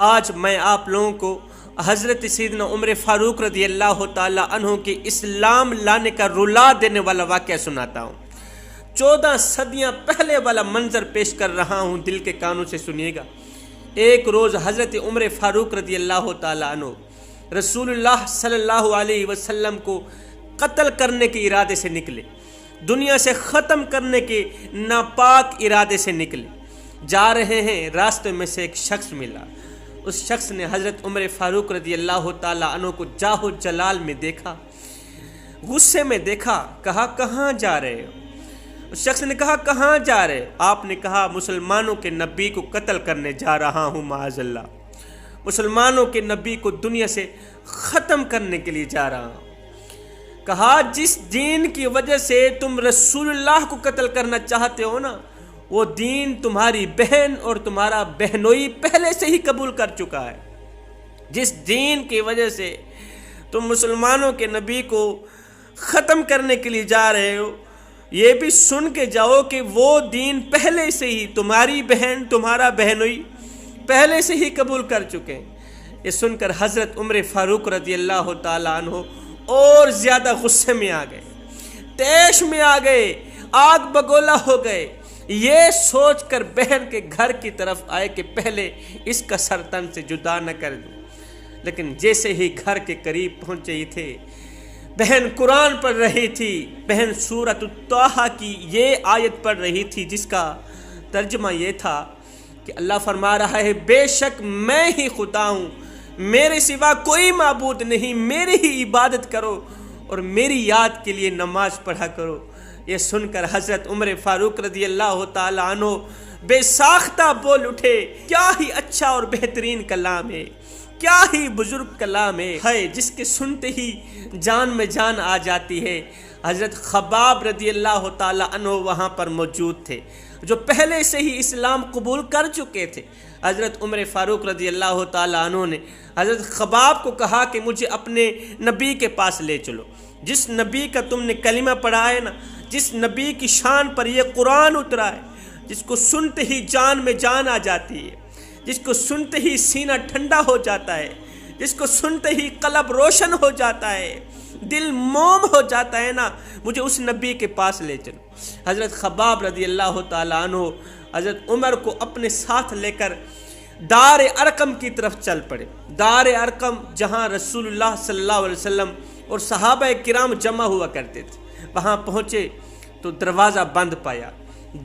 آج میں آپ لوگوں کو حضرت سیدنا عمر فاروق رضی اللہ تعالیٰ عنہ کے اسلام لانے کا رلا دینے والا واقعہ سناتا ہوں۔ 14 صدیاں پہلے والا منظر پیش کر رہا ہوں، دل کے کانوں سے سنیے گا۔ ایک روز حضرت عمر فاروق رضی اللہ تعالیٰ عنہ رسول اللہ صلی اللہ علیہ وسلم کو قتل کرنے کے ارادے سے نکلے، دنیا سے ختم کرنے کے ناپاک ارادے سے نکلے۔ جا رہے ہیں، راستے میں سے ایک شخص ملا۔ اس شخص نے حضرت عمر فاروق رضی اللہ تعالیٰ عنہ کو جاہ و جلال میں دیکھا، غصے میں دیکھا، کہا کہاں جا رہے ہو؟ اس شخص نے کہا کہاں جا رہے ہو؟ آپ نے کہا مسلمانوں کے نبی کو قتل کرنے جا رہا ہوں، معاذ اللہ، مسلمانوں کے نبی کو دنیا سے ختم کرنے کے لیے جا رہا ہوں۔ کہا جس دین کی وجہ سے تم رسول اللہ کو قتل کرنا چاہتے ہو نا، وہ دین تمہاری بہن اور تمہارا بہنوئی پہلے سے ہی قبول کر چکا ہے۔ جس دین کی وجہ سے تم مسلمانوں کے نبی کو ختم کرنے کے لیے جا رہے ہو، یہ بھی سن کے جاؤ کہ وہ دین پہلے سے ہی تمہاری بہن تمہارا بہنوئی پہلے سے ہی قبول کر چکے ہیں۔ یہ سن کر حضرت عمر فاروق رضی اللہ تعالیٰ عنہ اور زیادہ غصے میں آ گئے، تیش میں آ گئے، آگ بگولا ہو گئے۔ یہ سوچ کر بہن کے گھر کی طرف آئے کہ پہلے اس کا سر تن سے جدا نہ کر دوں، لیکن جیسے ہی گھر کے قریب پہنچے ہی تھے، بہن قرآن پڑھ رہی تھی۔ بہن سورۃ الطٰہٰ کی یہ آیت پڑھ رہی تھی جس کا ترجمہ یہ تھا کہ اللہ فرما رہا ہے بے شک میں ہی خدا ہوں، میرے سوا کوئی معبود نہیں، میری ہی عبادت کرو اور میری یاد کے لیے نماز پڑھا کرو۔ یہ سن کر حضرت عمر فاروق رضی اللہ تعالیٰ عنہ بے ساختہ بول اٹھے، کیا ہی اچھا اور بہترین کلام ہے، کیا ہی بزرگ کلام ہے جس کے سنتے ہی جان میں جان آ جاتی ہے۔ حضرت خباب رضی اللہ تعالیٰ عنہ وہاں پر موجود تھے، جو پہلے سے ہی اسلام قبول کر چکے تھے۔ حضرت عمر فاروق رضی اللہ تعالیٰ عنہ نے حضرت خباب کو کہا کہ مجھے اپنے نبی کے پاس لے چلو، جس نبی کا تم نے کلمہ پڑھا ہے نا، جس نبی کی شان پر یہ قرآن اترا ہے، جس کو سنتے ہی جان میں جان آ جاتی ہے، جس کو سنتے ہی سینہ ٹھنڈا ہو جاتا ہے، جس کو سنتے ہی قلب روشن ہو جاتا ہے، دل موم ہو جاتا ہے نا، مجھے اس نبی کے پاس لے چلو۔ حضرت خباب رضی اللہ تعالیٰ عنہ حضرت عمر کو اپنے ساتھ لے کر دار ارقم کی طرف چل پڑے۔ دار ارقم جہاں رسول اللہ صلی اللہ علیہ وسلم اور صحابہ کرام جمع ہوا کرتے تھے۔ وہاں پہنچے تو دروازہ بند پایا،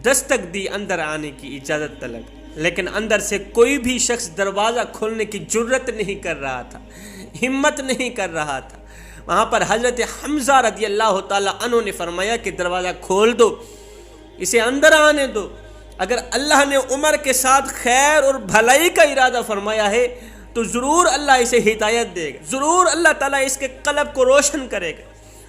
دستک دی، اندر آنے کی اجازت طلب، لیکن اندر سے کوئی بھی شخص دروازہ کھولنے کی جرت نہیں کر رہا تھا، ہمت نہیں کر رہا تھا۔ وہاں پر حضرت حمزہ رضی اللہ تعالیٰ عنہ نے فرمایا کہ دروازہ کھول دو، اسے اندر آنے دو۔ اگر اللہ نے عمر کے ساتھ خیر اور بھلائی کا ارادہ فرمایا ہے تو ضرور اللہ اسے ہدایت دے گا، ضرور اللہ تعالیٰ اس کے قلب کو روشن کرے گا،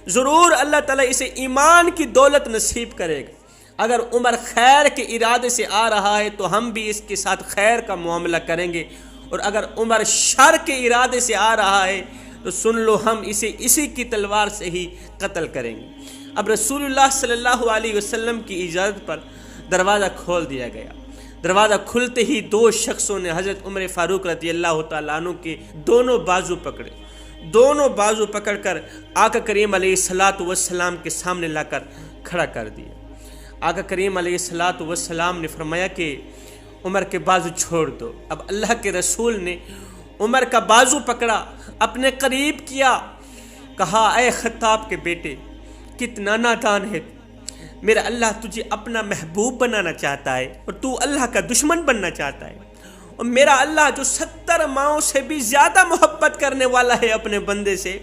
ضرور اللہ تعالیٰ اسے ایمان کی دولت نصیب کرے گا۔ اگر عمر خیر کے ارادے سے آ رہا ہے تو ہم بھی اس کے ساتھ خیر کا معاملہ کریں گے، اور اگر عمر شر کے ارادے سے آ رہا ہے تو سن لو ہم اسے اسی کی تلوار سے ہی قتل کریں گے۔ اب رسول اللہ صلی اللہ علیہ وسلم کی اجازت پر دروازہ کھول دیا گیا۔ دروازہ کھلتے ہی دو شخصوں نے حضرت عمر فاروق رضی اللہ تعالیٰ عنہ کے دونوں بازو پکڑے، دونوں بازو پکڑ کر آقا کریم علیہ السلام کے سامنے لا کر کھڑا کر دیا۔ آقا کریم علیہ السلام نے فرمایا کہ عمر کے بازو چھوڑ دو۔ اب اللہ کے رسول نے عمر کا بازو پکڑا، اپنے قریب کیا، کہا اے خطاب کے بیٹے، کتنا نادان ہے، میرا اللہ تجھے اپنا محبوب بنانا چاہتا ہے اور تو اللہ کا دشمن بننا چاہتا ہے، اور میرا اللہ جو 70 ماؤں سے بھی زیادہ محبت کرنے والا ہے اپنے بندے سے،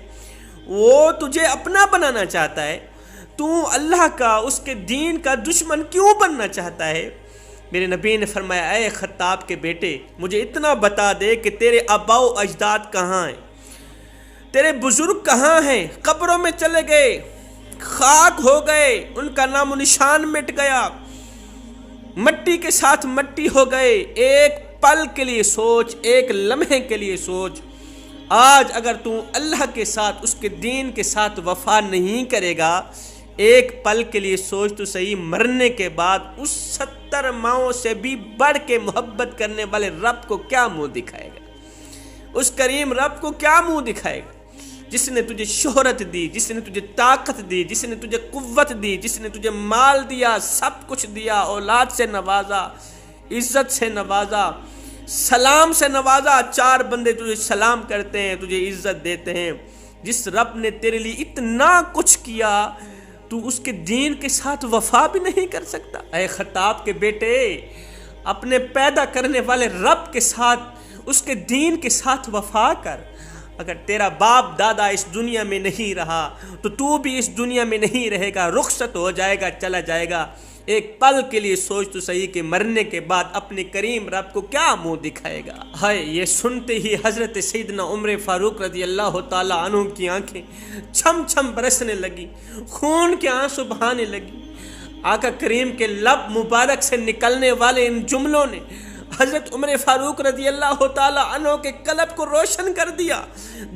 وہ تجھے اپنا بنانا چاہتا ہے، تو اللہ کا، اس کے دین کا دشمن کیوں بننا چاہتا ہے؟ میرے نبی نے فرمایا اے خطاب کے بیٹے، مجھے اتنا بتا دے کہ تیرے آباء و اجداد کہاں ہیں، تیرے بزرگ کہاں ہیں؟ قبروں میں چلے گئے، خاک ہو گئے، ان کا نام و نشان مٹ گیا، مٹی کے ساتھ مٹی ہو گئے۔ ایک پل کے لیے سوچ، ایک لمحے کے لیے سوچ، آج اگر تو اللہ کے ساتھ، اس کے دین کے ساتھ وفا نہیں کرے گا، ایک پل کے لیے سوچ تو صحیح، مرنے کے بعد اس 70 ماؤں سے بھی بڑھ کے محبت کرنے والے رب کو کیا منہ دکھائے گا؟ اس کریم رب کو کیا منہ دکھائے گا جس نے تجھے شہرت دی، جس نے تجھے طاقت دی، جس نے تجھے قوت دی، جس نے تجھے مال دیا، سب کچھ دیا، اولاد سے نوازا، عزت سے نوازا، سلام سے نوازا، 4 بندے تجھے سلام کرتے ہیں، تجھے عزت دیتے ہیں۔ جس رب نے تیرے لیے اتنا کچھ کیا تو اس کے دین کے ساتھ وفا بھی نہیں کر سکتا؟ اے خطاب کے بیٹے، اپنے پیدا کرنے والے رب کے ساتھ، اس کے دین کے ساتھ وفا کر۔ اگر تیرا باپ دادا اس دنیا میں نہیں رہا تو بھی اس دنیا میں نہیں رہے گا، رخصت ہو جائے گا، چلا جائے گا۔ ایک پل کے لیے سوچ تو صحیح کہ مرنے کے بعد اپنے کریم رب کو کیا منہ دکھائے گا۔ ہائے، یہ سنتے ہی حضرت سیدنا عمر فاروق رضی اللہ تعالیٰ عنہ کی آنکھیں چھم چھم برسنے لگی، خون کے آنسو بہانے لگی۔ آقا کریم کے لب مبارک سے نکلنے والے ان جملوں نے حضرت عمر فاروق رضی اللہ تعالیٰ عنہ کے قلب کو روشن کر دیا،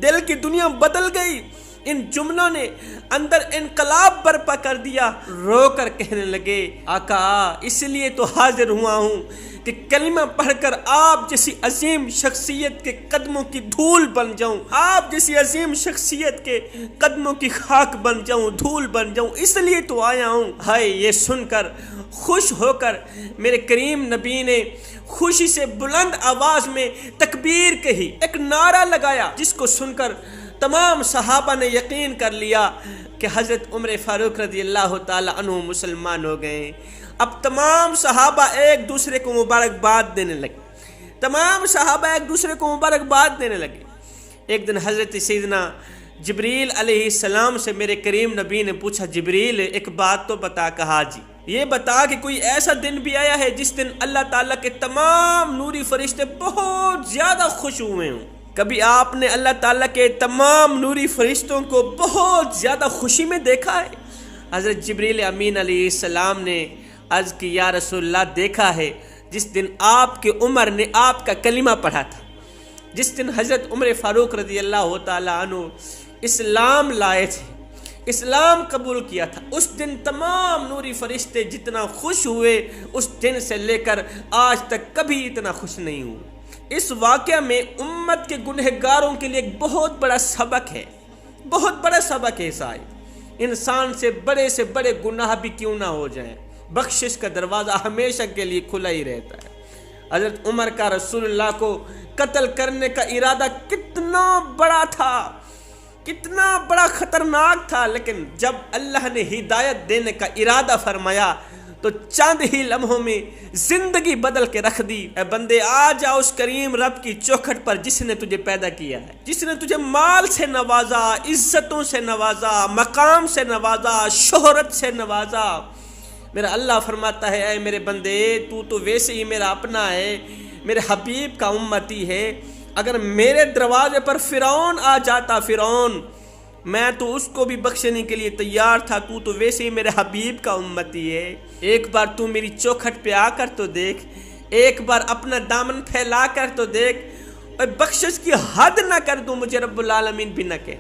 دل کی دنیا بدل گئی۔ ان جملوں نے اندر انقلاب برپا کر دیا۔ رو کر کہنے لگے، آقا اس لیے تو حاضر ہوا ہوں کہ کلمہ پڑھ کر آپ جیسی عظیم شخصیت کے قدموں کی دھول بن جاؤں، آپ جیسی عظیم شخصیت کے قدموں کی خاک بن جاؤں، دھول بن جاؤں، اس لیے تو آیا ہوں۔ ہائے، یہ سن کر خوش ہو کر میرے کریم نبی نے خوشی سے بلند آواز میں تکبیر کہی، ایک نعرہ لگایا، جس کو سن کر تمام صحابہ نے یقین کر لیا کہ حضرت عمر فاروق رضی اللہ تعالی عنہ مسلمان ہو گئے۔ اب تمام صحابہ ایک دوسرے کو مبارکباد دینے لگے، تمام صحابہ ایک دوسرے کو مبارکباد دینے لگے۔ ایک دن حضرت سیدنا جبریل علیہ السلام سے میرے کریم نبی نے پوچھا، جبریل ایک بات تو بتا۔ کہا جی، یہ بتا کہ کوئی ایسا دن بھی آیا ہے جس دن اللہ تعالیٰ کے تمام نوری فرشتے بہت زیادہ خوش ہوئے ہوں؟ کبھی آپ نے اللہ تعالیٰ کے تمام نوری فرشتوں کو بہت زیادہ خوشی میں دیکھا ہے؟ حضرت جبریل امین علیہ السلام نے عرض کی، یا رسول اللہ، دیکھا ہے جس دن آپ کے عمر نے آپ کا کلمہ پڑھا تھا، جس دن حضرت عمر فاروق رضی اللہ تعالیٰ عنہ اسلام لائے تھے، اسلام قبول کیا تھا، اس دن تمام نوری فرشتے جتنا خوش ہوئے اس دن سے لے کر آج تک کبھی اتنا خوش نہیں ہوئے۔ اس واقعہ میں امت کے گنہگاروں کے لیے ایک بہت بڑا سبق ہے، بہت بڑا سبق ہے صاحب۔ انسان سے بڑے گناہ بھی کیوں نہ ہو جائیں، بخشش کا دروازہ ہمیشہ کے لیے کھلا ہی رہتا ہے۔ حضرت عمر کا رسول اللہ کو قتل کرنے کا ارادہ کتنا بڑا تھا، کتنا بڑا خطرناک تھا، لیکن جب اللہ نے ہدایت دینے کا ارادہ فرمایا تو چند ہی لمحوں میں زندگی بدل کے رکھ دی۔ اے بندے، آ جا اس کریم رب کی چوکھٹ پر جس نے تجھے پیدا کیا ہے، جس نے تجھے مال سے نوازا، عزتوں سے نوازا، مقام سے نوازا، شہرت سے نوازا۔ میرا اللہ فرماتا ہے، اے میرے بندے، تو ویسے ہی میرا اپنا ہے، میرے حبیب کا امتی ہے۔ اگر میرے دروازے پر فرعون آ جاتا، فرعون، میں تو اس کو بھی بخشنے کے لیے تیار تھا، تو ویسے ہی میرے حبیب کا امتی ہے۔ ایک بار تو میری چوکھٹ پہ آ کر تو دیکھ، ایک بار اپنا دامن پھیلا کر تو دیکھ، اور بخشش کی حد نہ کر دوں، مجھے رب العالمین بھی نہ کہ۔